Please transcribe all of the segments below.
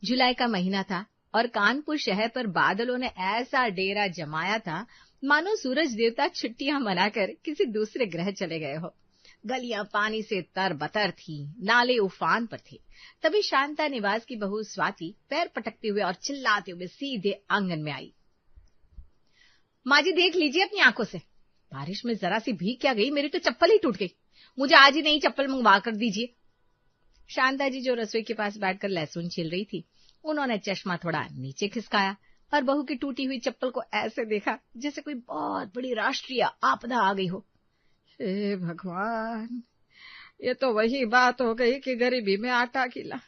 जुलाई का महीना था और कानपुर शहर पर बादलों ने ऐसा डेरा जमाया था मानो सूरज देवता छुट्टियां मनाकर किसी दूसरे ग्रह चले गए हो। गलियां पानी से तरबतर थी, नाले उफान पर थे। तभी शांता निवास की बहू स्वाति पैर पटकते हुए और चिल्लाते हुए सीधे आंगन में आई। माँ जी देख लीजिए अपनी आंखों से, बारिश में जरा सी भीग क्या गई, मेरी तो चप्पल ही टूट गई। मुझे आज ही नई चप्पल मंगवा कर दीजिए। शांता जी जो रसोई के पास बैठकर लहसुन छील रही थी, उन्होंने चश्मा थोड़ा नीचे खिसकाया और बहू की टूटी हुई चप्पल को ऐसे देखा जैसे कोई बहुत बड़ी राष्ट्रीय आपदा आ गई हो। हे भगवान, ये तो वही बात हो गई कि गरीबी में आटा गीला।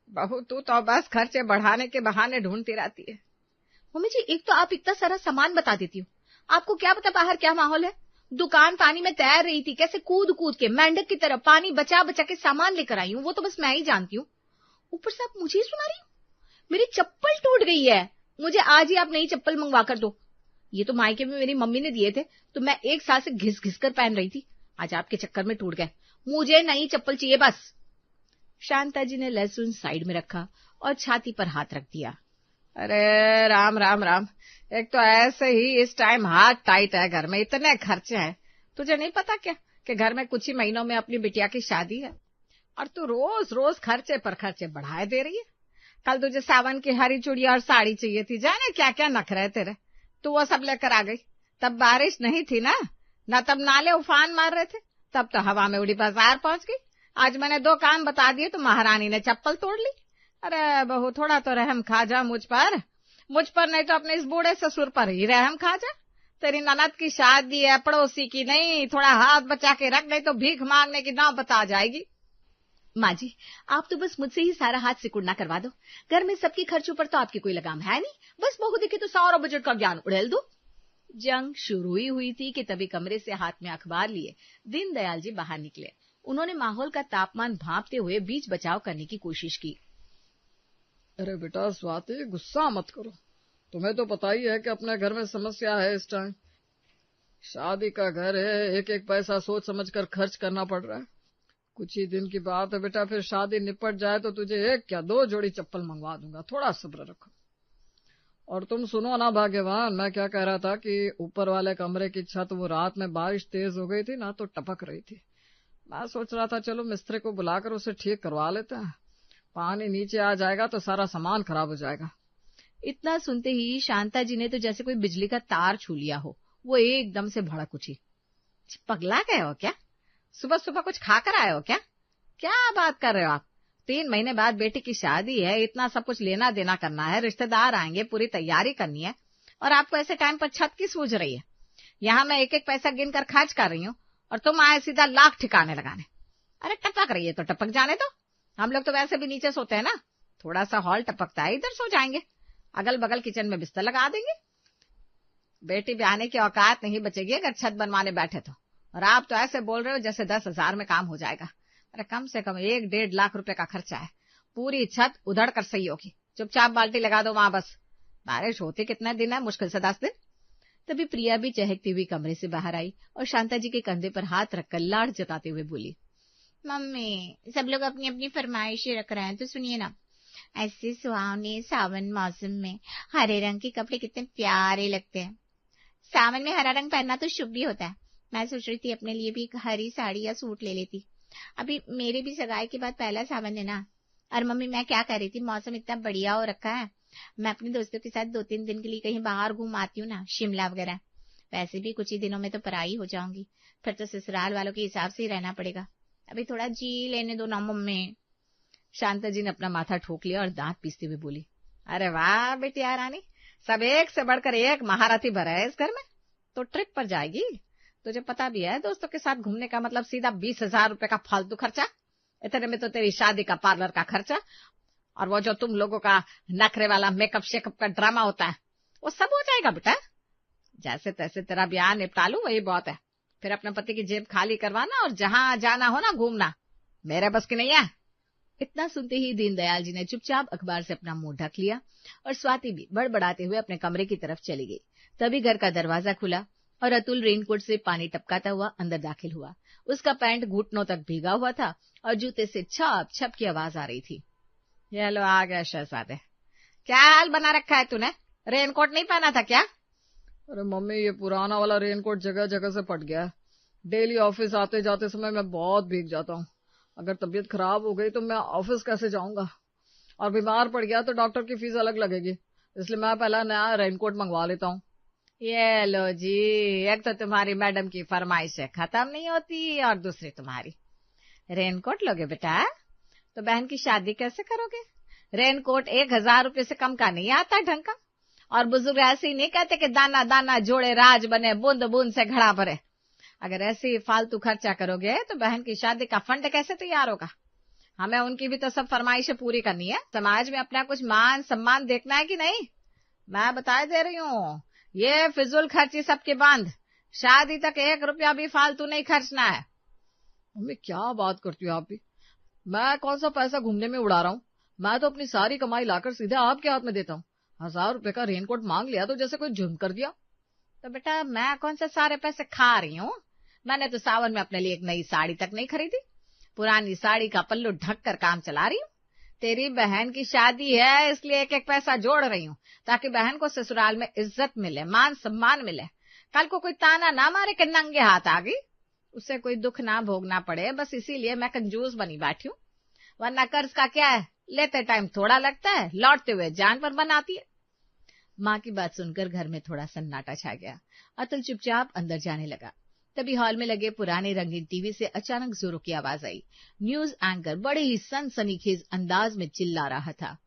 बहू तू तो बस खर्चे बढ़ाने के बहाने ढूंढती रहती है। मम्मी जी एक तो आप इतना सारा सामान बता देती हो, आपको क्या पता बाहर क्या माहौल है। दुकान पानी में तैर रही थी, कैसे कूद कूद के मेंढक की तरह पानी बचा बचा के सामान लेकर आई हूँ, वो तो बस मैं ही जानती हूँ। ऊपर से आप मुझे ही सुना रही हो, मेरी चप्पल टूट गई है, मुझे आज ही आप नई चप्पल मंगवा कर दो। ये तो मायके में मेरी मम्मी ने दिए थे, तो मैं एक साल से घिस घिस कर पहन रही थी, आज आपके चक्कर में टूट गए। मुझे नई चप्पल चाहिए बस। शांता जी ने लहसुन साइड में रखा और छाती पर हाथ रख दिया। अरे राम राम राम, एक तो ऐसे ही इस टाइम हाथ टाइट है, घर में इतने खर्चे हैं। तुझे नहीं पता क्या कि घर में कुछ ही महीनों में अपनी बिटिया की शादी है और तू रोज रोज खर्चे पर खर्चे बढ़ाए दे रही है। कल तुझे सावन की हरी चूड़िया और साड़ी चाहिए थी, जाने क्या क्या नखरे तेरे, तू वो सब लेकर आ गई। तब बारिश नहीं थी ना तब नाले उफान मार रहे थे, तब तो हवा में उड़ी बाजार पहुंच गई। आज मैंने 2 काम बता दिए तो महारानी ने चप्पल तोड़ ली। अरे बहू थोड़ा तो रहम खा जा मुझ पर नहीं तो अपने इस बूढ़े ससुर पर ही रहम खा जा। तेरी ननद की शादी है, पड़ोसी की नहीं, थोड़ा हाथ बचा के रख, नहीं तो भीख मांगने की नाव बता जाएगी। माँ जी आप तो बस मुझसे ही सारा हाथ सिकुड़ना करवा दो, घर में सबके खर्चों पर तो आपकी कोई लगाम है नहीं, बस बहू दिखे तो सारा बजट का ज्ञान उड़ेल दो। जंग शुरू ही हुई थी कि तभी कमरे से हाथ में अखबार लिए दीनदयाल जी बाहर निकले। उन्होंने माहौल का तापमान भांपते हुए बीच बचाव करने की कोशिश की। अरे बेटा स्वाति, गुस्सा मत करो, तुम्हें तो पता ही है कि अपने घर में समस्या है इस टाइम। शादी का घर है, एक एक पैसा सोच समझ कर खर्च करना पड़ रहा है। कुछ ही दिन की बात है बेटा, फिर शादी निपट जाए तो तुझे 1 क्या 2 जोड़ी चप्पल मंगवा दूंगा, थोड़ा सब्र रखो। और तुम सुनो ना भाग्यवान, मैं क्या कह रहा था कि ऊपर वाले कमरे की छत वो रात में बारिश तेज हो गई थी ना, तो टपक रही थी। मैं सोच रहा था चलो मिस्त्री को बुलाकर उसे ठीक करवा लेते हैं, पानी नीचे आ जाएगा तो सारा सामान खराब हो जाएगा। इतना सुनते ही शांता जी ने तो जैसे कोई बिजली का तार छू लिया हो, वो एकदम से भड़क उठी। पगला गए हो क्या? सुबह सुबह कुछ खाकर आए हो क्या? क्या बात कर रहे हो आप? 3 महीने बाद बेटी की शादी है, इतना सब कुछ लेना देना करना है, रिश्तेदार आएंगे, पूरी तैयारी करनी है, और आपको ऐसे टाइम पर छत की सूझ रही है। यहाँ मैं एक एक पैसा गिनकर खर्च कर रही हूँ और तुम आए सीधा लाख ठिकाने लगाने। अरे टपक रही है तो टपक जाने दो, हम लोग तो वैसे भी नीचे सोते हैं ना, थोड़ा सा हॉल टपकता है, इधर सो जाएंगे, अगल बगल किचन में बिस्तर लगा देंगे। बेटी ब्याहने की औकात नहीं बचेगी अगर छत बनवाने बैठे तो, और आप तो ऐसे बोल रहे हो जैसे 10,000 में काम हो जाएगा। अरे कम से कम 1-1.5 लाख रुपए का खर्चा है, पूरी छत उधड़ कर सही होगी। चुपचाप बाल्टी लगा दो वहां, बस। बारिश होती कितने दिन है? मुश्किल से 10 दिन। तभी प्रिया भी चहकती हुई कमरे से बाहर आई और शांता जी के कंधे पर हाथ रखकर लाड़ जताते हुए बोली, मम्मी सब लोग अपनी अपनी फरमाइशें रख रहे हैं तो सुनिए ना, ऐसे सुहावने सावन मौसम में हरे रंग के कपड़े कितने प्यारे लगते हैं। सावन में हरा रंग पहनना तो शुभ भी होता है। मैं सोच रही थी अपने लिए भी एक हरी साड़ी या सूट ले लेती, अभी मेरे भी सगाई के बाद पहला सावन है ना। और मम्मी मैं क्या कह रही थी, मौसम इतना बढ़िया हो रखा है, मैं अपने दोस्तों के साथ 2-3 दिन के लिए कहीं बाहर घूम आती हूँ ना, शिमला वगैरह। वैसे भी कुछ ही दिनों में तो पराई हो जाऊंगी, फिर तो ससुराल वालों के हिसाब से ही रहना पड़ेगा, अभी थोड़ा जी लेने दो ना मम्मी। शांता जी ने अपना माथा ठोक लिया और दांत पीसते हुए बोली, अरे वाह बेटिया रानी, सब एक से बढ़कर एक महारथी भरा है इस घर में। तो ट्रिप पर जाएगी? तुझे पता भी है दोस्तों के साथ घूमने का मतलब सीधा 20,000 रुपए का फालतू खर्चा, इतने में तो तेरी शादी का पार्लर का खर्चा और वो जो तुम लोगों का नखरे वाला मेकअप शेकअप का ड्रामा होता है वो सब हो जाएगा बेटा। जैसे तैसे तेरा ब्याह निपटा लूं वही बहुत है, फिर अपने पति की जेब खाली करवाना और जहां जाना हो ना घूमना, मेरे बस की नहीं है। इतना सुनते ही दीनदयाल जी ने चुपचाप अखबार से अपना मुंह ढक लिया और स्वाति भी बड़बड़ाते हुए अपने कमरे की तरफ चली गई। तभी घर का दरवाजा खुला और अतुल रेनकोट से पानी टपकाता हुआ अंदर दाखिल हुआ। उसका पैंट घुटनों तक भीगा हुआ था और जूते से छप छप की आवाज आ रही थी। ये लो आ गया शहजादे। क्या हाल बना रखा है तूने? रेनकोट नहीं पहना था क्या? अरे मम्मी, ये पुराना वाला रेनकोट जगह जगह से फट गया है। डेली ऑफिस आते जाते समय मैं बहुत भीग जाता हूँ। अगर तबीयत खराब हो गई तो मैं ऑफिस कैसे जाऊंगा, और बीमार पड़ गया तो डॉक्टर की फीस अलग लगेगी, इसलिए मैं पहला नया रेनकोट मंगवा लेता हूँ। ये लो जी, एक तो तुम्हारी मैडम की फरमाइशें खत्म नहीं होती और दूसरी तुम्हारी। रेनकोट लोगे बेटा तो बहन की शादी कैसे करोगे? रेनकोट 1000 रुपये से कम का नहीं आता ढंग का। और बुजुर्ग ऐसे ही नहीं कहते कि दाना दाना जोड़े राज बने, बूंद बूंद से घड़ा भरे। अगर ऐसे ही फालतू खर्चा करोगे तो बहन की शादी का फंड कैसे तैयार होगा? हमें उनकी भी तो सब फरमाइशें पूरी करनी है। समाज में अपना कुछ मान सम्मान देखना है कि नहीं? मैं बता दे रही हूँ, ये फिजूल खर्ची सबके बंद। शादी तक 1 रुपया भी फालतू नहीं खर्चना है। मम्मी, क्या बात करती हो आप भी? मैं कौन सा पैसा घूमने में उड़ा रहा हूँ? मैं तो अपनी सारी कमाई लाकर सीधे आपके हाथ में देता हूँ। 1000 रुपए का रेनकोट मांग लिया तो जैसे कोई जुर्म कर दिया। तो बेटा मैं कौन सा सारे पैसे खा रही हूँ? मैंने तो सावन में अपने लिए एक नई साड़ी तक नहीं खरीदी। पुरानी साड़ी का पल्लू ढक कर काम चला रही हूँ। तेरी बहन की शादी है इसलिए एक एक पैसा जोड़ रही हूँ, ताकि बहन को ससुराल में इज्जत मिले, मान सम्मान मिले। कल को कोई ताना ना मारे कि नंगे हाथ आ गई, उसे कोई दुख ना भोगना पड़े, बस इसीलिए मैं कंजूस बनी बैठी हूँ। वरना कर्ज का क्या है, लेते टाइम थोड़ा लगता है, लौटते हुए जान पर बनाती है। माँ की बात सुनकर घर में थोड़ा सन्नाटा छा गया। अतुल चुपचाप अंदर जाने लगा। तभी हॉल में लगे पुराने रंगीन टीवी से अचानक जोरों की आवाज आई। न्यूज एंकर बड़े ही सनसनीखेज अंदाज में चिल्ला रहा था।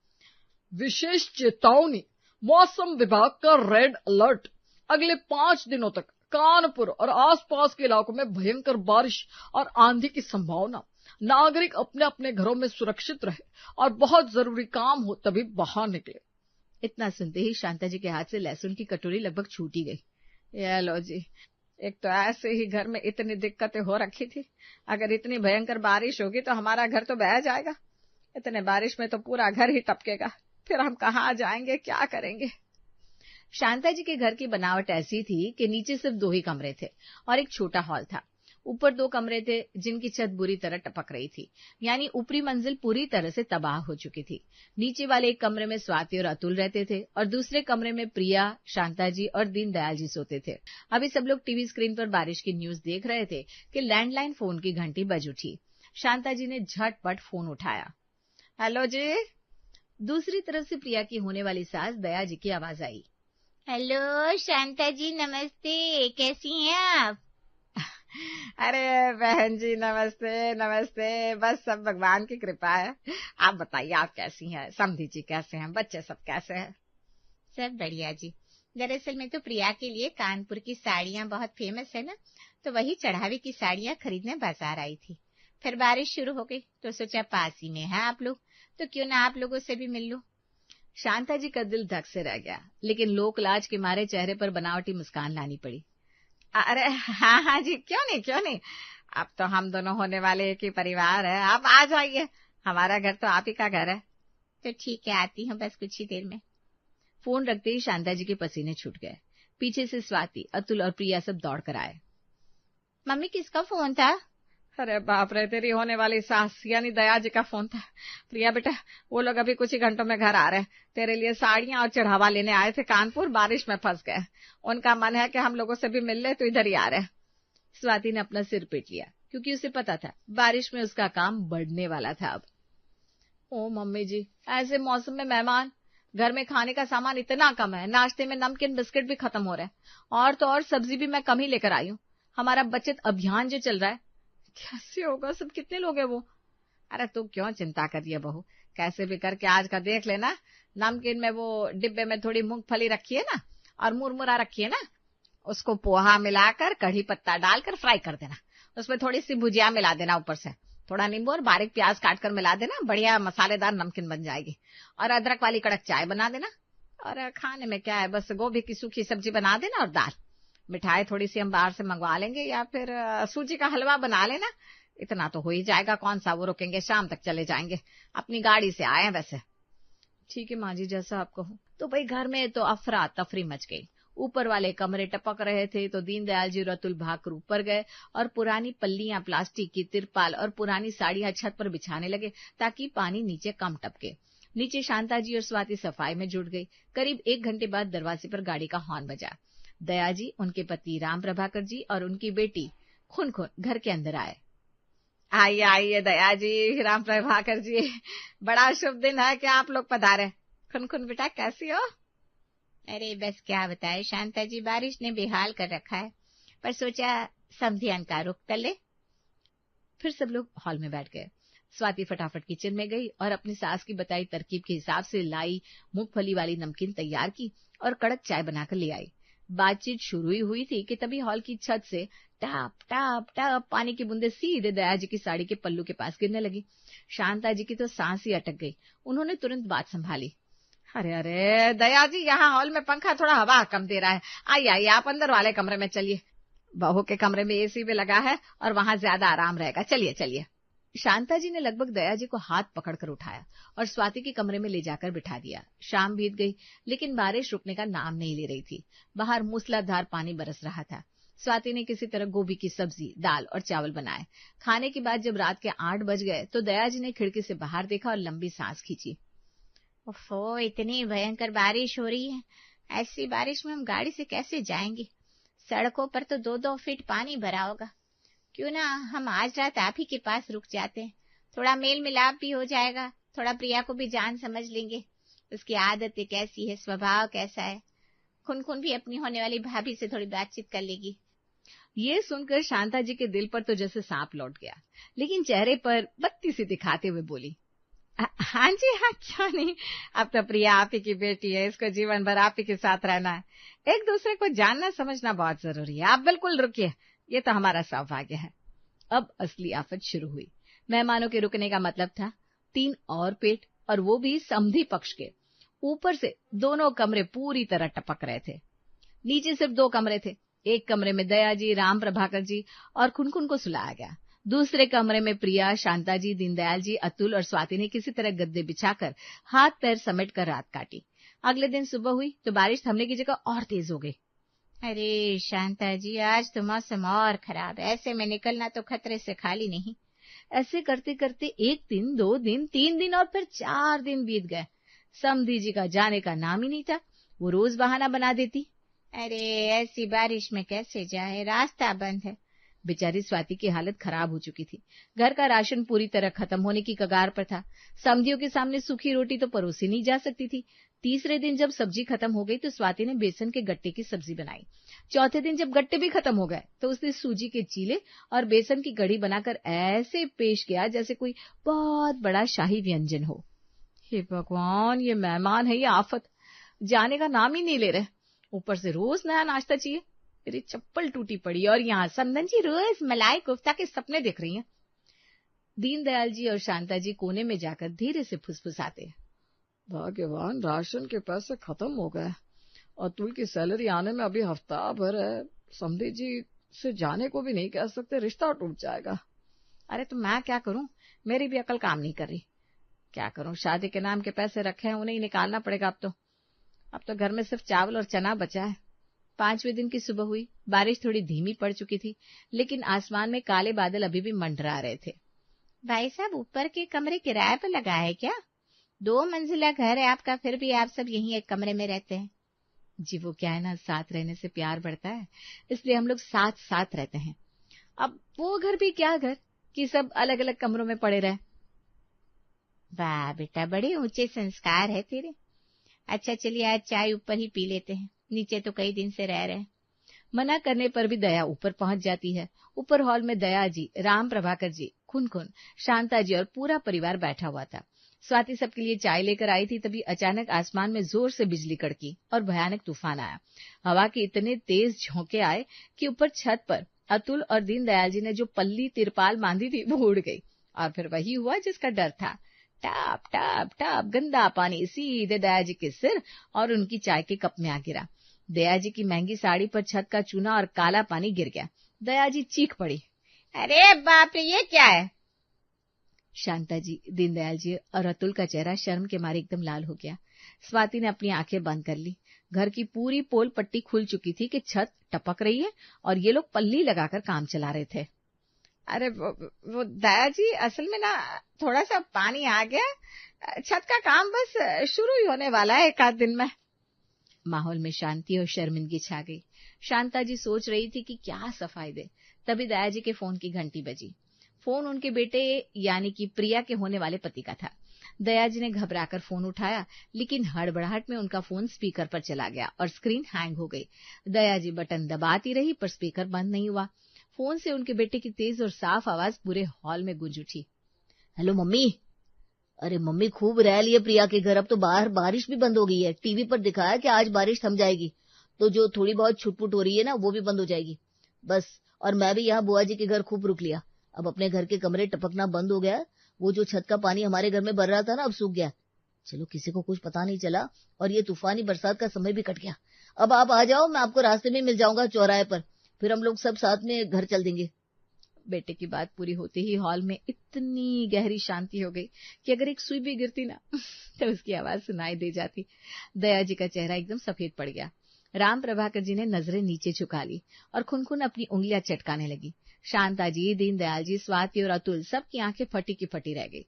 विशेष चेतावनी, मौसम विभाग का रेड अलर्ट। अगले 5 दिनों तक कानपुर और आसपास के इलाकों में भयंकर बारिश और आंधी की संभावना। नागरिक अपने अपने घरों में सुरक्षित रहे और बहुत जरूरी काम हो तभी बाहर निकले। इतना सुनते ही शांता जी के हाथ से लहसुन की कटोरी लगभग छूट ही गई। ये लो जी, एक तो ऐसे ही घर में इतनी दिक्कतें हो रखी थी, अगर इतनी भयंकर बारिश होगी तो हमारा घर तो बह जाएगा। इतने बारिश में तो पूरा घर ही टपकेगा, फिर हम कहाँ जाएंगे, क्या करेंगे? शांता जी के घर की बनावट ऐसी थी कि नीचे सिर्फ 2 ही कमरे थे और एक छोटा हॉल था। ऊपर 2 कमरे थे जिनकी छत बुरी तरह टपक रही थी, यानी ऊपरी मंजिल पूरी तरह से तबाह हो चुकी थी। नीचे वाले एक कमरे में स्वाति और अतुल रहते थे और दूसरे कमरे में प्रिया, शांता जी और दीनदयाल जी सोते थे। अभी सब लोग टीवी स्क्रीन पर बारिश की न्यूज देख रहे थे कि लैंडलाइन फोन की घंटी बज उठी। शांता जी ने झटपट फोन उठाया। हेलो जी। दूसरी तरफ से प्रिया की होने वाली सास दया जी की आवाज आई। हेलो शांता जी, नमस्ते, कैसी हैं आप? अरे बहन जी नमस्ते नमस्ते, बस सब भगवान की कृपा है। आप बताइए आप कैसी हैं, समधी जी कैसे हैं, बच्चे सब कैसे हैं? सब बढ़िया जी। दरअसल मैं तो प्रिया के लिए कानपुर की साड़ियाँ बहुत फेमस है ना, तो वही चढ़ावे की साड़ियाँ खरीदने बाजार आई थी। फिर बारिश शुरू हो गई तो सोचा पास ही में है आप लोग, तो क्यों ना आप लोगों से भी मिल लूं। शांता जी का दिल धक से रह गया, लेकिन लोक लाज के मारे चेहरे पर बनावटी मुस्कान लानी पड़ी। अरे हाँ जी, क्यों नहीं। अब तो हम दोनों होने वाले एक ही परिवार है, आप आ जाइए, हमारा घर तो आप ही का घर है। तो ठीक है, आती हूँ बस कुछ ही देर में। फोन रखते ही शांता जी के पसीने छूट गए। पीछे से स्वाति, अतुल और प्रिया सब दौड़ कर आए। मम्मी किसका फोन था? अरे बाप रे, तेरी होने वाली सास यानी दया जी का फोन था। प्रिया बेटा, वो लोग अभी कुछ ही घंटों में घर आ रहे हैं, तेरे लिए साड़ियां और चढ़ावा लेने आए थे कानपुर, बारिश में फंस गए। उनका मन है कि हम लोगों से भी मिल ले, तो इधर ही आ रहे हैं। स्वाति ने अपना सिर पीट लिया, क्योंकि उसे पता था बारिश में उसका काम बढ़ने वाला था। अब ओ मम्मी जी, ऐसे मौसम में मेहमान, घर में खाने का सामान इतना कम है, नाश्ते में नमकीन बिस्किट भी खत्म हो रहे हैं, और तो और सब्जी भी मैं कम ही लेकर आई हूँ। हमारा बचत अभियान जो चल रहा है, कैसे होगा, सब कितने लोग हैं वो? अरे तू क्यों चिंता कर रही है बहू, कैसे भी करके आज का देख लेना। नमकीन में वो डिब्बे में थोड़ी मूंगफली रखी है ना, और मुरमुरा रखी है ना, उसको पोहा मिलाकर कढ़ी पत्ता डालकर फ्राई कर देना, उसमें थोड़ी सी भुजिया मिला देना, ऊपर से थोड़ा नींबू और बारीक प्याज काटकर मिला देना, बढ़िया मसालेदार नमकीन बन जाएगी। और अदरक वाली कड़क चाय बना देना। और खाने में क्या है, बस गोभी की सूखी सब्जी बना देना और दाल। मिठाई थोड़ी सी हम बाहर से मंगवा लेंगे, या फिर सूजी का हलवा बना लेना। इतना तो हो ही जाएगा, कौन सा वो रुकेंगे, शाम तक चले जाएंगे, अपनी गाड़ी से आए हैं वैसे। ठीक है माँ जी, जैसा आप कहो। तो भाई घर में तो अफरा तफरी मच गई। ऊपर वाले कमरे टपक रहे थे तो दीनदयाल जी और अतुल भागकर ऊपर गए और पुरानी पल्लियां, प्लास्टिक की तिरपाल और पुरानी साड़ियां छत पर बिछाने लगे, ताकि पानी नीचे कम टपके। नीचे शांता जी और स्वाति सफाई में जुट गई। करीब 1 घंटे बाद दरवाजे पर गाड़ी का हॉर्न बजा। दया जी, उनके पति राम प्रभाकर जी और उनकी बेटी खुन खुन घर के अंदर आए। आइए आइए दया जी, राम प्रभाकर जी, बड़ा शुभ दिन है कि आप लोग पधारे। खुन खुन बेटा कैसी हो? अरे बस क्या बताए शांता जी, बारिश ने बेहाल कर रखा है, पर सोचा समधियान का रुख कर ले। फिर सब लोग हॉल में बैठ गए। स्वाति फटाफट किचन में गई और अपनी सास की बताई तरकीब के हिसाब से लाई मूंगफली वाली नमकीन तैयार की और कड़क चाय बनाकर ले आई। बातचीत शुरू ही हुई थी कि तभी हॉल की छत से टप टप टप पानी की बूंदें सीधे दया जी की साड़ी के पल्लू के पास गिरने लगी। शांता जी की तो सांस ही अटक गई। उन्होंने तुरंत बात संभाली। अरे अरे दया जी, यहाँ हॉल में पंखा थोड़ा हवा कम दे रहा है। आइए आइए, आप अंदर वाले कमरे में चलिए। बहू के कमरे में एसी भी लगा है और वहां ज्यादा आराम रहेगा। चलिए चलिए। शांता जी ने लगभग दया जी को हाथ पकड़कर उठाया और स्वाति के कमरे में ले जाकर बिठा दिया। शाम बीत गई, लेकिन बारिश रुकने का नाम नहीं ले रही थी। बाहर मूसलाधार पानी बरस रहा था। स्वाति ने किसी तरह गोभी की सब्जी, दाल और चावल बनाए। खाने के बाद जब रात के 8 बज गए तो दया जी ने खिड़की से बाहर देखा और लंबी सांस खींची। ओफो, इतनी भयंकर बारिश हो रही है। ऐसी बारिश में हम गाड़ी से कैसे जाएंगे? सड़कों पर तो 2-2 फीट पानी भरा होगा। क्यों ना हम आज रात आप ही के पास रुक जाते हैं, थोड़ा मेल मिलाप भी हो जाएगा, थोड़ा प्रिया को भी जान समझ लेंगे, उसकी आदतें कैसी है, स्वभाव कैसा है। खुन खुन भी अपनी होने वाली भाभी से थोड़ी बातचीत कर लेगी। ये सुनकर शांता जी के दिल पर तो जैसे सांप लौट गया, लेकिन चेहरे पर बत्ती सी दिखाते हुए बोली, हाँ जी हाँ, क्यों नहीं। अब तो प्रिया आप ही की बेटी है, इसको जीवन भर आप ही के साथ रहना है। एक दूसरे को जानना समझना बहुत जरूरी है। आप बिल्कुल रुकिए, ये तो हमारा सौभाग्य है। अब असली आफत शुरू हुई। मेहमानों के रुकने का मतलब था 3 और पेट, और वो भी समधी पक्ष के। ऊपर से दोनों कमरे पूरी तरह टपक रहे थे। नीचे सिर्फ 2 कमरे थे। एक कमरे में दया जी, राम प्रभाकर जी और खुनखुन को सुलाया गया। दूसरे कमरे में प्रिया, शांता जी, दीनदयाल जी, अतुल और स्वाति ने किसी तरह गद्दे बिछाकर हाथ पैर समेट कर रात काटी। अगले दिन सुबह हुई तो बारिश थमने की जगह और तेज हो गई। अरे शांता जी, आज तो मौसम और खराब है, ऐसे में निकलना तो खतरे से खाली नहीं। ऐसे करते करते 1 दिन, 2 दिन, 3 दिन और फिर 4 दिन बीत गए। समधी जी का जाने का नाम ही नहीं था। वो रोज बहाना बना देती। अरे ऐसी बारिश में कैसे जाए, रास्ता बंद है। बेचारी स्वाति की हालत खराब हो चुकी थी। घर का राशन पूरी तरह खत्म होने की कगार पर था। समधियों के सामने सूखी रोटी तो परोसी नहीं जा सकती थी। तीसरे दिन जब सब्जी खत्म हो गई तो स्वाति ने बेसन के गट्टे की सब्जी बनाई। चौथे दिन जब गट्टे भी खत्म हो गए तो उसने सूजी के चीले और बेसन की कढ़ी बनाकर ऐसे पेश किया जैसे कोई बहुत बड़ा शाही व्यंजन हो। हे भगवान, ये मेहमान है, ये आफत जाने का नाम ही नहीं ले रहे। ऊपर से रोज नया नाश्ता चाहिए। मेरी चप्पल टूटी पड़ी और यहाँ संदन जी रोज मलाई कोफ्ता के सपने देख रही हैं। दीनदयाल जी और शांता जी कोने में जाकर धीरे से फुसफुसाते हैं। भाग्यवान, राशन के पैसे खत्म हो गए। अतुल की सैलरी आने में अभी हफ्ता भर है। समधी जी से जाने को भी नहीं कह सकते, रिश्ता टूट जाएगा। अरे तो मैं क्या करूं, मेरी भी अकल काम नहीं कर रही। क्या करूं, शादी के नाम के पैसे रखे हैं, उन्हें ही निकालना पड़ेगा। अब तो घर में सिर्फ चावल और चना बचा है। 5वें दिन की सुबह हुई। बारिश थोड़ी धीमी पड़ चुकी थी, लेकिन आसमान में काले बादल अभी भी मंडरा रहे थे। भाई साहब, ऊपर के कमरे किराए पर लगा है क्या? 2 मंजिला घर है आपका, फिर भी आप सब यहीं एक कमरे में रहते हैं? जी वो क्या है ना, साथ रहने से प्यार बढ़ता है, इसलिए हम लोग साथ साथ रहते हैं। अब वो घर भी क्या घर कि सब अलग अलग कमरों में पड़े रहे। वाह बेटा, बड़े ऊंचे संस्कार है तेरे। अच्छा चलिए, आज चाय ऊपर ही पी लेते हैं, नीचे तो कई दिन से रह रहे हैं। मना करने पर भी दया ऊपर पहुंच जाती है। ऊपर हॉल में दया जी, राम प्रभाकर जी, खुनखुन, शांता जी और पूरा परिवार बैठा हुआ था। स्वाति सबके लिए चाय लेकर आई थी, तभी अचानक आसमान में जोर से बिजली कड़की और भयानक तूफान आया। हवा के इतने तेज झोंके आए कि ऊपर छत पर अतुल और दीनदयाल जी ने जो पल्ली तिरपाल बांधी थी वो उड़ गई। और फिर वही हुआ जिसका डर था। टाप टाप टाप गंदा पानी सीधे दया जी के सिर और उनकी चाय के कप में आ गिरा। दया जी की महंगी साड़ी पर छत का चूना और काला पानी गिर गया। दया जी चीख पड़ी, अरे बाप रे, ये क्या है? शांता जी, दीनदयाल जी और अतुल का चेहरा शर्म के मारे एकदम लाल हो गया। स्वाति ने अपनी आंखें बंद कर ली। घर की पूरी पोल पट्टी खुल चुकी थी कि छत टपक रही है और ये लोग पल्ली लगाकर काम चला रहे थे। अरे वो दया जी, असल में ना थोड़ा सा पानी आ गया, छत का काम बस शुरू ही होने वाला है एक आध दिन में। माहौल में शांति और शर्मिंदगी छा गई। शांता जी सोच रही थी कि क्या सफाई दे। तभी दया जी के फोन की घंटी बजी। फोन उनके बेटे यानी कि प्रिया के होने वाले पति का था। दया जी ने घबराकर फोन उठाया, लेकिन हड़बड़ाहट में उनका फोन स्पीकर पर चला गया और स्क्रीन हैंग हो गई। दया जी बटन दबाती रही पर स्पीकर बंद नहीं हुआ। फोन से उनके बेटे की तेज और साफ आवाज पूरे हॉल में गूंज उठी। Hello mummy. अरे मम्मी, खूब रह लिए प्रिया के घर, अब तो बाहर बारिश भी बंद हो गई है। टीवी पर दिखाया कि आज बारिश थम जाएगी, तो जो थोड़ी बहुत छुटपुट हो रही है ना वो भी बंद हो जाएगी बस। और मैं भी यहाँ बुआ जी के घर खूब रुक लिया। अब अपने घर के कमरे टपकना बंद हो गया। वो जो छत का पानी हमारे घर में भर रहा था ना, अब सूख गया। चलो किसी को कुछ पता नहीं चला और ये तूफानी बरसात का समय भी कट गया। अब आप आ जाओ, मैं आपको रास्ते में मिल जाऊंगा चौराहे पर, फिर हम लोग सब साथ में घर चल देंगे। बेटे की बात पूरी होते ही हॉल में इतनी गहरी शांति हो गई कि अगर एक सुई भी गिरती ना तो उसकी आवाज सुनाई दे जाती। दया जी का चेहरा एकदम सफेद पड़ गया। राम प्रभाकर जी ने नजरें नीचे झुका ली और खुनखुन अपनी उंगलियां चटकाने लगी। शांता जी, दीनदयाल जी, स्वाति और अतुल सबकी आंखें फटी की फटी रह गई।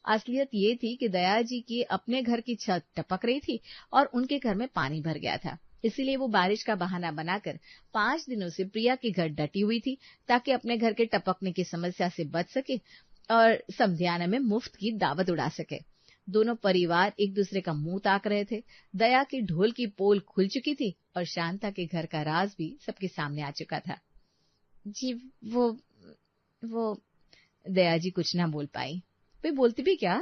असलियत ये थी कि दया जी की अपने घर की छत टपक रही थी और उनके घर में पानी भर गया था। इसीलिए वो बारिश का बहाना बनाकर 5 दिनों से प्रिया के घर डटी हुई थी, ताकि अपने घर के टपकने की समस्या से बच सके और समधियाना में मुफ्त की दावत उड़ा सके। दोनों परिवार एक दूसरे का मुंह ताक रहे थे। दया की ढोल की पोल खुल चुकी थी और शांता के घर का राज भी सबके सामने आ चुका था। जी वो दया जी कुछ ना बोल पाई। वे बोलती भी क्या,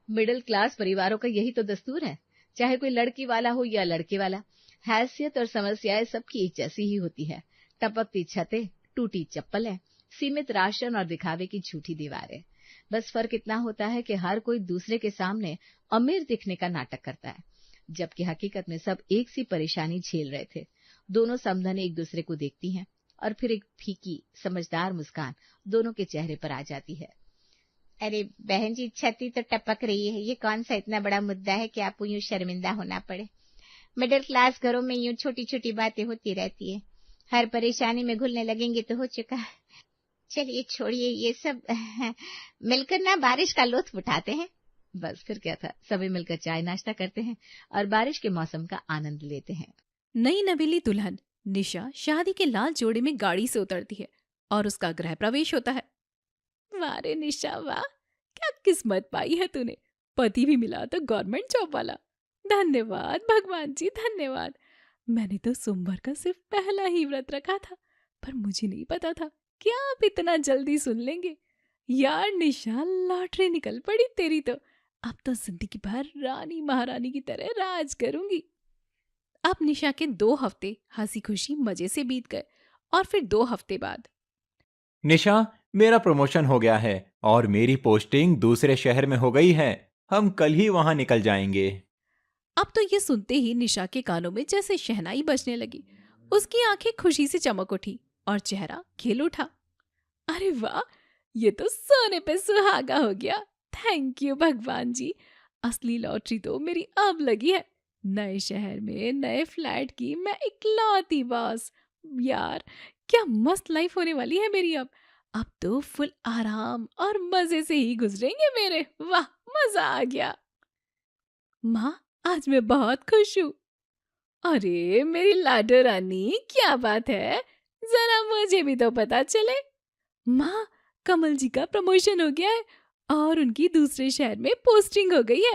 मिडिल क्लास परिवारों का यही तो दस्तूर है। चाहे कोई लड़की वाला हो या लड़के वाला, हैसियत और समस्याएं सबकी एक जैसी ही होती है। टपकती छतें, टूटी चप्पलें, सीमित राशन और दिखावे की झूठी दीवारें। बस फर्क इतना होता है कि हर कोई दूसरे के सामने अमीर दिखने का नाटक करता है, जबकि हकीकत में सब एक सी परेशानी झेल रहे थे। दोनों समधन एक दूसरे को देखती हैं और फिर एक फीकी समझदार मुस्कान दोनों के चेहरे पर आ जाती है। अरे बहन जी, छती तो टपक रही है, ये कौन सा इतना बड़ा मुद्दा है कि आपको यूं शर्मिंदा होना पड़े। मिडिल क्लास घरों में यूं छोटी छोटी बातें होती रहती है। हर परेशानी में घुलने लगेंगे तो हो चुका। चलिए छोड़िए ये सब, मिलकर ना बारिश का लुत्फ उठाते हैं। बस फिर क्या था, सभी मिलकर चाय नाश्ता करते हैं और बारिश के मौसम का आनंद लेते हैं। नई नवेली दुल्हन निशा शादी के लाल जोड़े में गाड़ी से उतरती है और उसका गृह प्रवेश होता है। वाह रे निशा वाह, क्या किस्मत पाई है तूने, पति भी मिला तो गवर्नमेंट जॉब वाला। धन्यवाद भगवान जी, धन्यवाद। मैंने तो सोमवार का सिर्फ पहला ही व्रत रखा था, पर मुझे नहीं पता था कि आप इतना जल्दी सुन लेंगे। यार निशा, लॉटरी निकल पड़ी तेरी तो। अब तो जिंदगी भर रानी महारानी की तरह राज करूंगी। अब निशा के 2 हफ्ते हंसी खुशी मजे से बीत गए और फिर 2 हफ्ते बाद निशा, मेरा प्रमोशन हो गया है और मेरी पोस्टिंग दूसरे शहर में हो गई है। हम कल ही वहां निकल जाएंगे। अब तो ये सुनते ही निशा के कानों में जैसे शहनाई बजने लगी। उसकी आंखें खुशी से चमक उठी और चेहरा खिल उठा। अरे वाह, ये तो सोने पे सुहागा हो गया। थैंक यू भगवान जी, असली लॉटरी तो मेरी अब लगी है। नए शहर में नए फ्लैट की मैं इकलौती बॉस। यार क्या मस्त लाइफ होने वाली है मेरी। अब तो फुल आराम और मजे से ही गुजरेंगे मेरे। वाह, मजा आ गया। माँ, आज मैं बहुत खुश हूँ। अरे मेरी लाडो रानी, क्या बात है, जरा मुझे भी तो पता चले। माँ, कमल जी का प्रमोशन हो गया है और उनकी दूसरे शहर में पोस्टिंग हो गई है।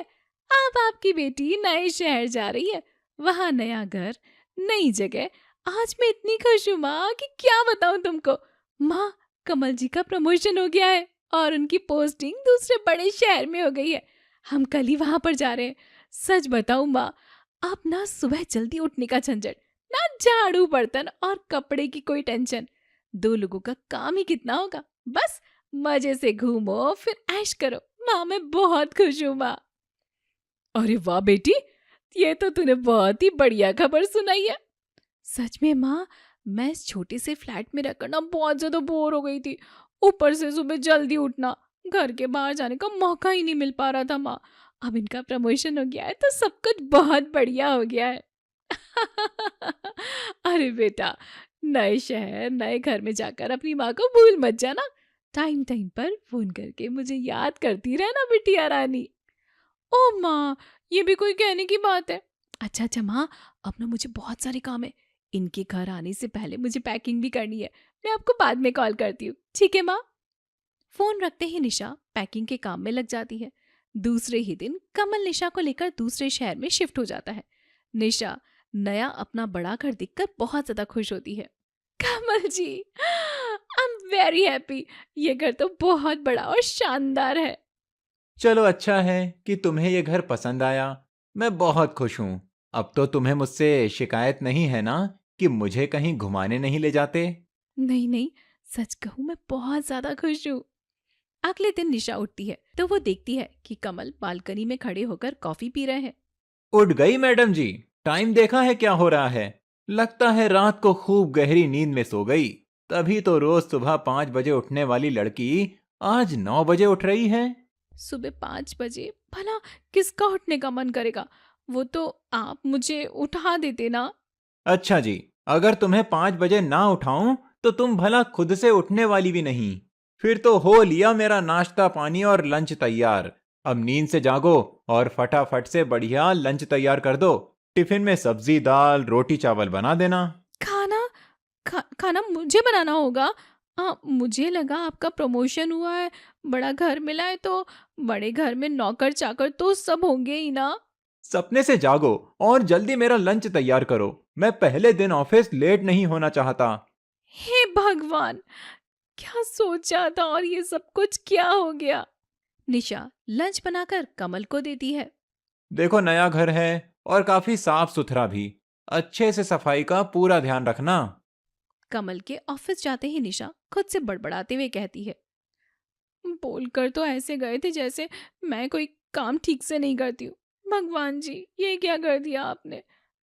अब आपकी बेटी नए शहर जा रही है, वहाँ नया घर, नई जगह। आज मैं इतनी खुश हूँ माँ कि क्या बताऊँ तुमको। माँ, कमल जी का प्रमोशन हो गया है और उनकी पोस्टिंग दूसरे बड़े शहर में हो गई है। हम कल ही वहां पर जा रहे हैं। सच बताऊं माँ, अब ना सुबह जल्दी उठने का झंझट, ना झाड़ू बर्तन और कपड़े की कोई टेंशन। 2 लोगों का काम ही कितना होगा। बस मजे से घूमो फिर ऐश करो। माँ, मैं बहुत खुश हूँ माँ। अरे वाह बेटी, ये तो तूने बहुत ही बढ़िया खबर सुनाई है। सच में माँ, मैं इस छोटे से फ्लैट में रहकर ना बहुत ज्यादा बोर हो गई थी। ऊपर से सुबह जल्दी उठना, घर के बाहर जाने का मौका ही नहीं मिल पा रहा था माँ। अब इनका प्रमोशन हो गया है तो सब कुछ बहुत बढ़िया हो गया है। अरे बेटा, नए शहर नए घर में जाकर अपनी माँ को भूल मत जाना। टाइम टाइम पर फोन करके मुझे याद करती रहना बिटिया रानी। ओ माँ, ये भी कोई कहने की बात है। अच्छा अच्छा माँ, अब ना मुझे बहुत सारे काम है। इनके घर आने से पहले मुझे पैकिंग भी करनी है। मैं आपको बाद में कॉल करती हूँ, ठीक है माँ? फोन रखते ही निशा पैकिंग के काम में लग जाती है। दूसरे ही दिन कमल निशा को लेकर दूसरे शहर में शिफ्ट हो जाता है। निशा नया अपना बड़ा घर देखकर बहुत ज्यादा खुश होती है। कमल जी, आई एम वेरी हैप्पी। ये घर तो बहुत बड़ा और शानदार है। चलो अच्छा है कि तुम्हें ये घर पसंद आया। मैं बहुत खुश हूँ। अब तो तुम्हें मुझसे शिकायत नहीं है ना कि मुझे कहीं घुमाने नहीं ले जाते? नहीं नहीं, सच कहूँ मैं बहुत ज्यादा खुश हूँ। अगले दिन निशा उठती है तो वो देखती है कि कमल बालकनी में खड़े होकर कॉफी पी रहे हैं। उठ गई मैडम जी? टाइम देखा है क्या हो रहा है? लगता है रात को खूब गहरी नींद में सो गई। तभी तो रोज सुबह 5 बजे उठने वाली लड़की आज 9 बजे उठ रही है। सुबह 5 बजे? भला किसका उठने का मन करेगा? वो तो आप मुझे उठा देते ना। अच्छा जी, अगर तुम्हें 5 बजे ना उठाऊं तो तुम भला खुद से उठने वाली भी नहीं। फिर तो हो लिया मेरा नाश्ता पानी और लंच तैयार। अब नींद से जागो और फटाफट से बढ़िया लंच तैयार कर दो। टिफिन में सब्जी दाल रोटी चावल बना देना। खाना? खाना मुझे बनाना होगा? मुझे लगा आपका प्रमोशन हुआ है, बड़ा घर मिला है, तो बड़े घर में नौकर चाकर तो सब होंगे ही ना। सपने से जागो और जल्दी मेरा लंच तैयार करो। मैं पहले दिन ऑफिस लेट नहीं होना चाहता। हे भगवान, क्या सोचा था और ये सब कुछ क्या हो गया? निशा लंच बनाकर कमल को देती है। देखो, नया घर है और काफी साफ सुथरा भी। अच्छे से सफाई का पूरा ध्यान रखना। कमल के ऑफिस जाते ही निशा खुद से बड़बड़ाते हुए कहती है, बोलकर तो ऐसे गए थे जैसे मैं कोई काम ठीक से नहीं करती हूँ। भगवान जी, ये क्या कर दिया आपने?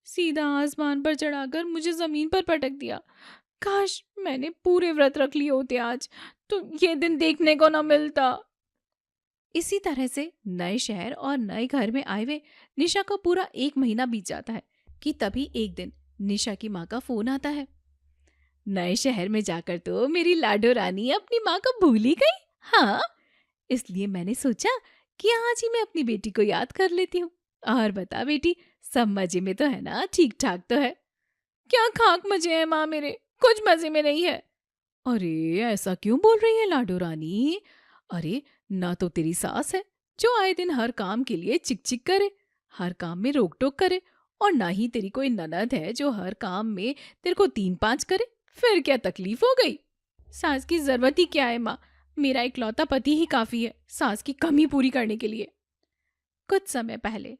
सीधा आसमान पर चढ़ाकर मुझे जमीन पर पटक दिया। काश मैंने पूरे व्रत रख लिए होते आज, तो ये दिन देखने को ना मिलता। इसी तरह से नए शहर और नए घर में आए हुए निशा का पूरा 1 महीना बीत जाता है कि तभी एक दिन निशा की माँ का फोन आता है। नए शहर में जाकर तो मेरी लाडो रानी अपनी माँ को भूल ही गई। हाँ, इसलिए मैंने सोचा कि आज ही मैं अपनी बेटी को याद कर लेती हूँ। और बता बेटी, सब मजे में तो है ना? ठीक ठाक तो है? क्या खाक मजे हैं माँ मेरे, कुछ मजे में नहीं है। अरे ऐसा क्यों बोल रही है लाडो रानी? अरे ना तो तेरी सास है जो आए दिन हर काम के लिए चिक चिक करे, हर काम में रोक टोक करे, और ना ही तेरी कोई ननद है जो हर काम में तेरे को 3-5 करे। फिर क्या तकलीफ हो गई? सास की जरूरत ही क्या है माँ? मेरा इकलौता पति ही काफी है सास की कमी पूरी करने के लिए। कुछ समय पहले।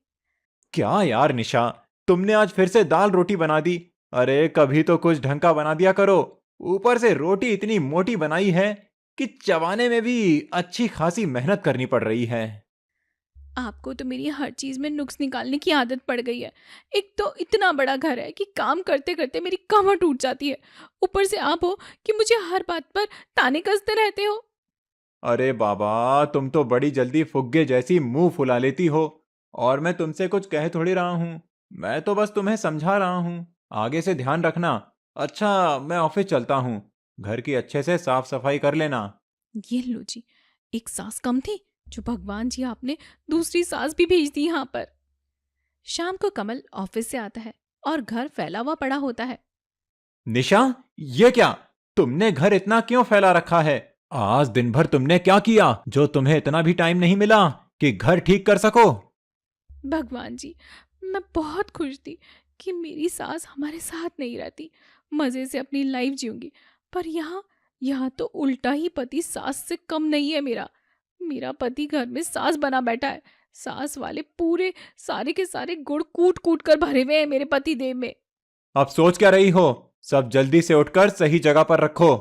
क्या यार निशा, तुमने आज फिर से दाल रोटी बना दी। अरे कभी तो कुछ ढंग का बना दिया करो। ऊपर से रोटी इतनी मोटी बनाई है कि चबाने में भी अच्छी खासी मेहनत करनी पड़ रही है। आपको तो मेरी हर चीज में नुक्स निकालने की आदत पड़ गई है। एक तो इतना बड़ा घर है कि काम करते करते मेरी कमर टूट जाती है। ऊपर से आप हो कि मुझे हर बात पर ताने कसते रहते हो। अरे बाबा, तुम तो बड़ी जल्दी फुग्गे जैसी मुंह फुला लेती हो। और मैं तुमसे कुछ कह थोड़ी रहा हूँ। मैं तो बस तुम्हें समझा रहा हूँ। आगे से ध्यान रखना। अच्छा, मैं ऑफिस चलता हूँ। घर की अच्छे से साफ सफाई कर लेना। ये लो जी, एक सास कम थी जो भगवान जी आपने दूसरी सास भी भेज दी यहाँ पर। शाम को कमल ऑफिस से आता है और घर फैला हुआ पड़ा होता है। निशा, ये क्या? तुमने घर इतना क्यों फैला रखा है? आज दिन भर तुमने क्या किया जो तुम्हें इतना भी टाइम नहीं मिला कि घर ठीक कर सको? भगवान जी, मैं बहुत खुश थी कि मेरी सास हमारे साथ नहीं रहती, मजे से अपनी लाइफ जीऊंगी। पर यहाँ तो उल्टा ही पति सास से कम नहीं है मेरा। मेरा पति घर में सास बना बैठा है। सास वाले पूरे सारे के सारे गुड़ कूट कूट कर भरे हुए हैं मेरे पति देव में। अब सोच क्या रही हो? सब जल्दी से उठकर सही जगह पर रखो।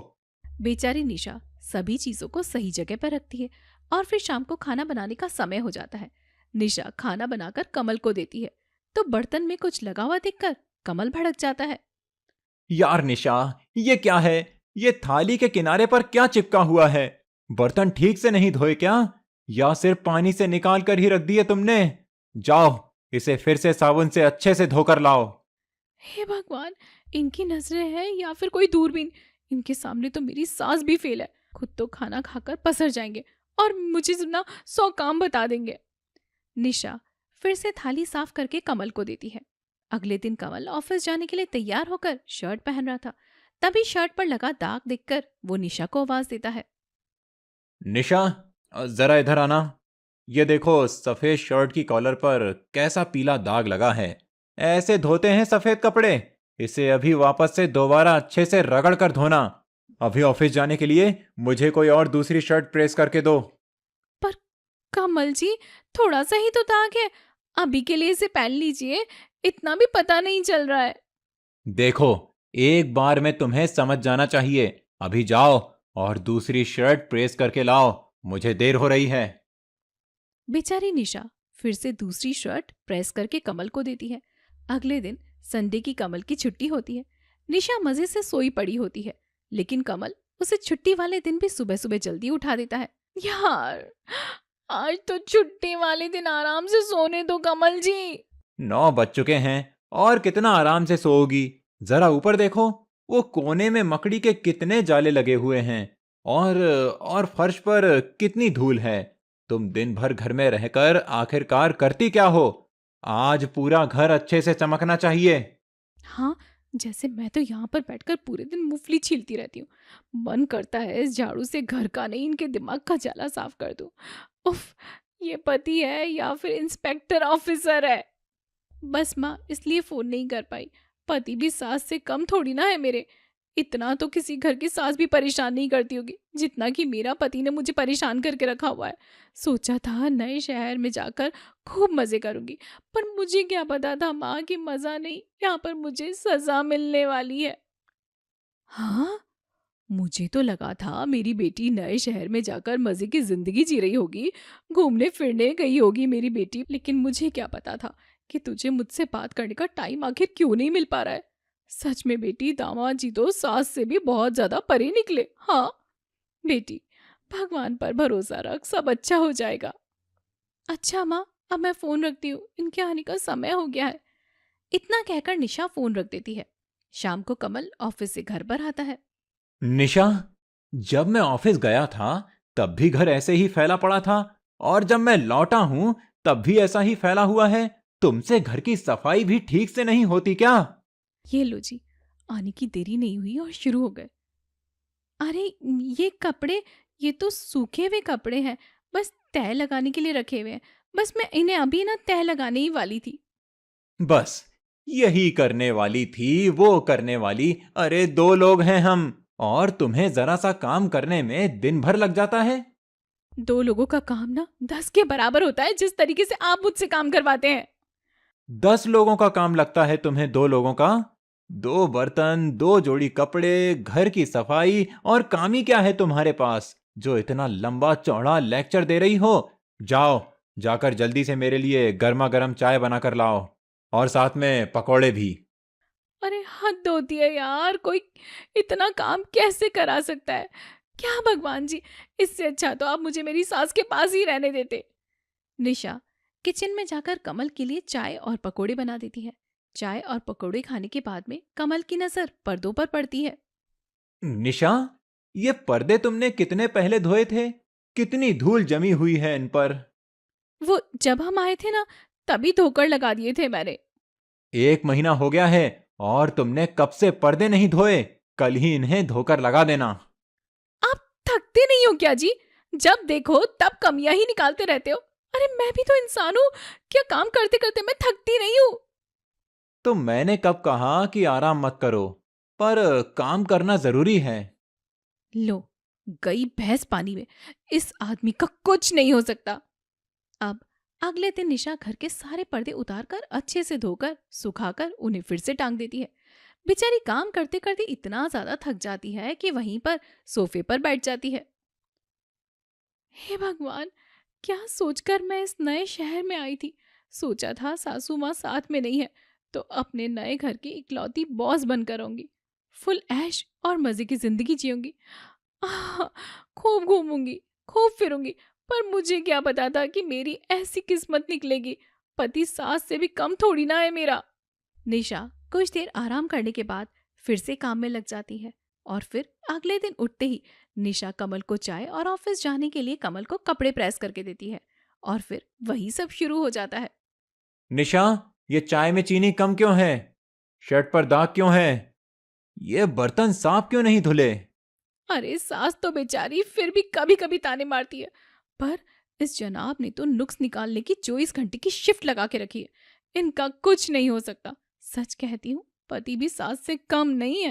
बेचारी निशा सभी चीजों को सही जगह पर रखती है और फिर शाम को खाना बनाने का समय हो जाता है। निशा खाना बनाकर कमल को देती है तो बर्तन में कुछ लगा हुआ देखकर कमल भड़क जाता है। यार निशा, ये क्या है? ये थाली के किनारे पर क्या चिपका हुआ है? बर्तन ठीक से नहीं धोए क्या? या सिर्फ पानी से निकाल कर ही रख दिए तुमने? जाओ, इसे फिर से साबुन से अच्छे से धोकर लाओ। हे भगवान, इनकी नजरें हैं या फिर कोई दूरबीन? इनके सामने तो मेरी सास भी फेल है। खुद तो खाना खाकर पसर जाएंगे और मुझे ना 100 काम बता देंगे। निशा फिर से थाली साफ करके कमल को देती है। अगले दिन कमल ऑफिस जाने के लिए तैयार होकर शर्ट पहन रहा था। तभी शर्ट पर लगा दाग देखकर वो निशा को आवाज देता है। निशा, जरा इधर आना। ये देखो, सफेद शर्ट की कॉलर पर कैसा पीला दाग लगा है। ऐसे धोते हैं सफेद कपड़े? इसे अभी वापस से दोबारा अच्छे से रगड़ कर धोना। अभी ऑफिस जाने के लिए मुझे कोई और दूसरी शर्ट प्रेस करके दो। पर कमल जी, थोड़ा सा ही तो दाग है, अभी के लिए इसे पहन लीजिए, इतना भी पता नहीं चल रहा है। देखो, एक बार में तुम्हें समझ जाना चाहिए। अभी जाओ और दूसरी शर्ट प्रेस करके लाओ, मुझे देर हो रही है। बेचारी निशा फिर से दूसरी शर्ट प्रेस करके कमल को देती है। अगले दिन संडे की कमल की छुट्टी होती है। निशा मजे से सोई पड़ी होती है, लेकिन कमल उसे छुट्टी वाले दिन भी सुबह सुबह जल्दी उठा देता है। यार, आज तो छुट्टी वाले दिन आराम से सोने दो कमल जी। 9 बज चुके हैं और कितना आराम से सोओगी? जरा ऊपर देखो, वो कोने में मकड़ी के कितने जाले लगे हुए हैं और फर्श पर कितनी धूल है। तुम दिन भर घर में रहकर आखिरकार करती क्या हो? आज पूरा घर अच्छे से चमकना चाहिए। हाँ, जैसे मैं तो यहाँ पर बैठकर पूरे दिन मूंगफली छीलती रहती हूँ। मन करता है इस झाड़ू से घर का नहीं, इनके दिमाग का जाला साफ कर दूं। उफ, ये पति है या फिर इंस्पेक्टर ऑफिसर है। बस माँ इसलिए फोन नहीं कर पाई। पति भी सास से कम थोड़ी ना है मेरे। इतना तो किसी घर की सास भी परेशान नहीं करती होगी जितना कि मेरा पति ने मुझे परेशान करके रखा हुआ है। सोचा था नए शहर में जाकर खूब मजे करूंगी, पर मुझे क्या पता था माँ कि मजा नहीं, यहाँ पर मुझे सजा मिलने वाली है। हाँ, मुझे तो लगा था मेरी बेटी नए शहर में जाकर मजे की जिंदगी जी रही होगी, घूमने फिरने गई होगी मेरी बेटी, लेकिन मुझे क्या पता था कि तुझे मुझसे बात करने का टाइम आखिर क्यों नहीं मिल पा रहा है। सच में बेटी, दामाद जी तो सास से भी बहुत ज्यादा परे निकले। हाँ बेटी, भगवान पर भरोसा रख, सब अच्छा हो जाएगा। अच्छा माँ, अब मैं फोन रखती हूँ, इनके आने का समय हो गया है। इतना कहकर निशा फोन रख देती है। शाम को कमल ऑफिस से घर पर आता है। निशा, जब मैं ऑफिस गया था तब भी घर ऐसे ही फैला पड़ा था और जब मैं लौटा हूं तब भी ऐसा ही फैला हुआ है। तुमसे घर की सफाई भी ठीक से नहीं होती क्या? ये लो जी, आने की देरी नहीं हुई और शुरू हो गए। अरे ये कपड़े, ये तो सूखे हुए कपड़े हैं, बस तह लगाने के लिए रखे हुए हैं। बस मैं इन्हें अभी ना तह लगाने ही वाली थी। बस यही करने वाली थी, वो करने वाली। अरे 2 लोग हैं हम और तुम्हें जरा सा काम करने में दिन भर लग जाता है। 2 लोगों का काम ना 10 के बराबर होता है, जिस तरीके से आप मुझसे काम करवाते हैं। 10 लोगों का काम लगता है तुम्हें 2 लोगों का? 2 बर्तन, 2 जोड़ी कपड़े, घर की सफाई और काम ही क्या है तुम्हारे पास जो इतना लंबा चौड़ा लेक्चर दे रही हो? जाओ, जाकर जल्दी से मेरे लिए गर्मा गर्म चाय बनाकर लाओ और साथ में पकौड़े भी। अरे हद होती है यार, कोई इतना काम कैसे करा सकता है? क्या भगवान जी, इससे अच्छा तो आप मुझे मेरी सास के पास ही रहने देते। निशा किचन में जाकर कमल के लिए चाय और पकोड़े बना देती है। चाय और पकोड़े खाने के बाद में कमल की नजर पर्दों पर पड़ती है। निशा, ये पर्दे तुमने कितने पहले धोए थे? कितनी धूल जमी हुई है इन पर। वो जब हम आए थे ना, तभी धोकर लगा दिए थे मैंने। 1 महीना हो गया है और तुमने कब से पर्दे नहीं धोए? कल ही इन्हें धोकर लगा देना। आप थकते नहीं हो क्या जी? जब देखो तब कमियां ही निकालते रहते हो। अरे मैं भी तो इंसान हूँ, क्या काम करते करते मैं थकती नहीं हूँ? तो मैंने कब कहा कि आराम मत करो, पर काम करना जरूरी है। लो, गई भैंस पानी में। इस आदमी का कुछ नहीं हो सकता। अब अगले दिन निशा घर के सारे पर्दे उतारकर अच्छे से धोकर सुखाकर उन्हें फिर से टांग देती है। बेचारी काम करते करते इतना ज्यादा थक जाती है कि वहीं पर सोफे पर बैठ जाती है। हे भगवान, क्या सोचकर मैं इस नए शहर में आई थी। सोचा था सासू माँ साथ में नहीं है तो अपने नए घर की इकलौती बॉस बनकर रहूंगी, फुल ऐश और मजे की जिंदगी जीऊंगी। खूब घूमूंगी, खूब फिरूंगी, पर मुझे क्या पता था कि मेरी ऐसी किस्मत निकलेगी। पति सास से भी कम थोड़ी ना है मेरा। निशा कुछ देर आराम करने के बाद फिर से काम में लग जाती है और फिर अगले दिन उठते ही निशा कमल को चाय और ऑफिस जाने के लिए कमल को कपड़े प्रेस करके देती है और फिर वही सब शुरू हो जाता है। निशा, ये चाय में चीनी कम क्यों है? शर्ट पर दाग क्यों है? ये बर्तन साफ क्यों नहीं धुले? अरे सास तो बेचारी फिर भी कभी कभी ताने मारती है, पर इस जनाब ने तो नुक्स निकालने की 24 घंटे की शिफ्ट लगा के रखी है। इनका कुछ नहीं हो सकता। सच कहती हूँ, पति भी सास से कम नहीं है।